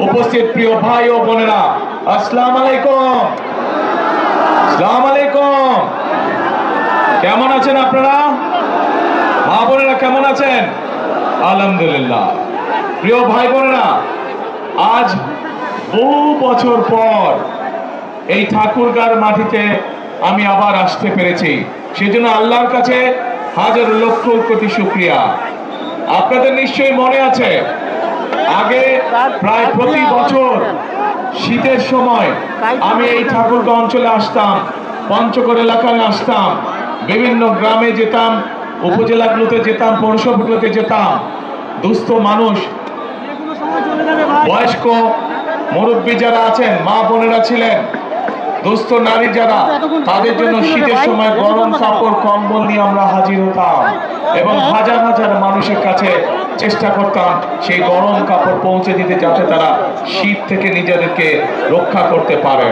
উপস্থিত প্রিয় ভাই ও বোনেরা, আসসালামু আলাইকুম। আসসালামু আলাইকুম। কেমন আছেন আপনারা? মা বোনেরা কেমন আছেন? আলহামদুলিল্লাহ। প্রিয় ভাই বোনেরা, আজ বহু বছর পর এই ঠাকুরগাঁর মাটিতে আমি আবার আসতে পেরেছি, সেজন্য আল্লাহর কাছে হাজার লক্ষ কোটি শুকরিয়া। আপনাদের নিশ্চয়ই মনে আছে, আগে প্রায় প্রতি বছর শীতের সময় আমি এই ঠাকুরগাঁও অঞ্চলে আসতাম, পঞ্চগড় এলাকায় আসতাম, বিভিন্ন গ্রামে যেতাম, উপজেলাগুলোতে যেতাম, পৌরসভাগুলোতে যেতাম। দুস্থ মানুষ, বয়স্ক মুরব্বী যারা আছেন, মা বোনেরা ছিলেন, দুস্থ নারী যারা, তাদের জন্য শীতের সময় গরম কাপড় কম্বল নিয়ে আমরা হাজির হতাম এবং হাজার হাজার মানুষের কাছে চেষ্টা করতাম সেই গরম কাপড় পৌঁছে দিতে, যাতে তারা শীত থেকে নিজেদেরকে রক্ষা করতে পারে।